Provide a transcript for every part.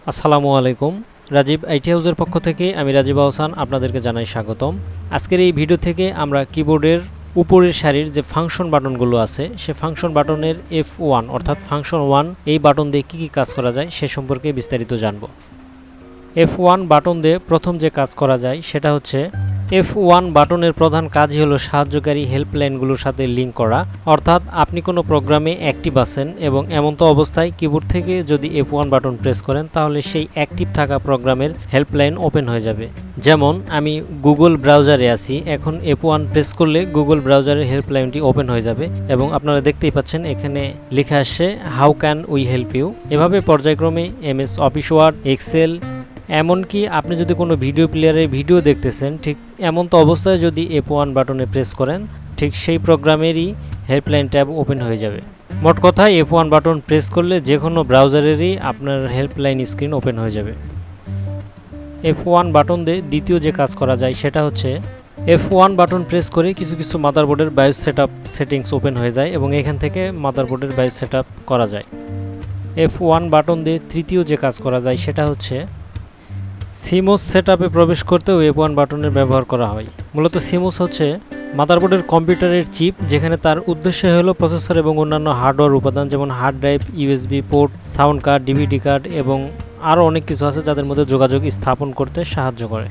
আসসালামু আলাইকুম। রাজীব আইটি হাউসের পক্ষ থেকে আমি রাজীব আহসান আপনাদেরকে জানাই স্বাগতম। আজকের এই ভিডিও থেকে আমরা কিবোর্ডের উপরের সারির যে ফাংশন বাটনগুলো আছে সে ফাংশন বাটনের F1 অর্থাৎ ফাংশন 1 এই বাটন দিয়ে কী কাজ করা যায় সে সম্পর্কে বিস্তারিত জানব। F1 বাটন দিয়ে প্রথম যে কাজ করা যায় সেটা হচ্ছে F1 বাটনের প্রধান কাজই হলো সাহায্যকারী হেল্পলাইনগুলোর সাথে লিঙ্ক করা। অর্থাৎ আপনি কোনো প্রোগ্রামে অ্যাক্টিভ আছেন এবং এমতো অবস্থায় কিবোর্ড থেকে যদি F1 বাটন প্রেস করেন তাহলে সেই অ্যাক্টিভ থাকা প্রোগ্রামের হেল্পলাইন ওপেন হয়ে যাবে। যেমন আমি গুগল ব্রাউজারে আছি, এখন F1 প্রেস করলে গুগল ব্রাউজারের হেল্পলাইনটি ওপেন হয়ে যাবে এবং আপনারা দেখতেই পাচ্ছেন এখানে লেখা আসছে how can we help you. এভাবে পর্যায়ক্রমে MS অফিস ওয়ার্ড, এক্সেল, এমনকি আপনি যদি কোনো ভিডিও প্লেয়ারে ভিডিও দেখতেছেন ঠিক এমন তো অবস্থায় যদি F1 বাটনে প্রেস করেন ঠিক সেই প্রোগ্রামেরই হেল্পলাইন ট্যাব ওপেন হয়ে যাবে। মোট কথা F1 বাটন প্রেস করলে যে কোনো ব্রাউজারেরই আপনার হেল্পলাইন স্ক্রিন ওপেন হয়ে যাবে। F1 বাটন দিয়ে দ্বিতীয় যে কাজ করা যায় সেটা হচ্ছে F1 বাটন প্রেস করে কিছু মাদারবোর্ডের বায়োস সেটিংস ওপেন হয়ে যায় এবং এখান থেকে মাদারবোর্ডের বায়োস সেটআপ করা যায়। F1 বাটন দিয়ে তৃতীয় যে কাজ করা যায় সেটা হচ্ছে সিমোস সেটআপে প্রবেশ করতেও F1 বাটনের ব্যবহার করা হয়। মূলত সিমোস হচ্ছে মাদারবোর্ডের কম্পিউটারের চিপ, যেখানে তার উদ্দেশ্য হলো প্রসেসর এবং অন্যান্য হার্ডওয়্যার উপাদান যেমন hard drive, USB port, sound card, DVD card এবং আরও অনেক কিছু আছে যাদের মধ্যে যোগাযোগ স্থাপন করতে সাহায্য করে।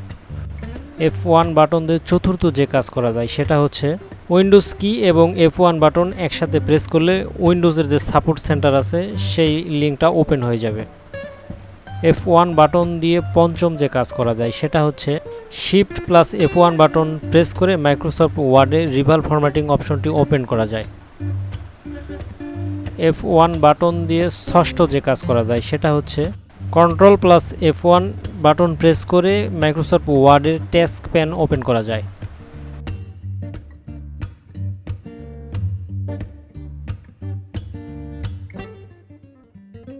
F1 বাটন দিয়ে চতুর্থ যে কাজ করা যায় সেটা হচ্ছে উইন্ডোজ কি এবং F1 বাটন একসাথে প্রেস করলে উইন্ডোজের যে সাপোর্ট সেন্টার আছে সেই লিঙ্কটা ওপেন হয়ে যাবে। F1 বাটন দিয়ে পঞ্চম যে কাজ করা যায় সেটা হচ্ছে shift plus F1 button press করে মাইক্রোসফট ওয়ার্ডে রিভাল ফরম্যাটিং অপশনটি ওপেন করা যায়। F1 বাটন দিয়ে ষষ্ঠ যে কাজ করা যায় সেটা হচ্ছে control plus F1 button press করে মাইক্রোসফট ওয়ার্ডের টাস্ক প্যান ওপেন করা যায়।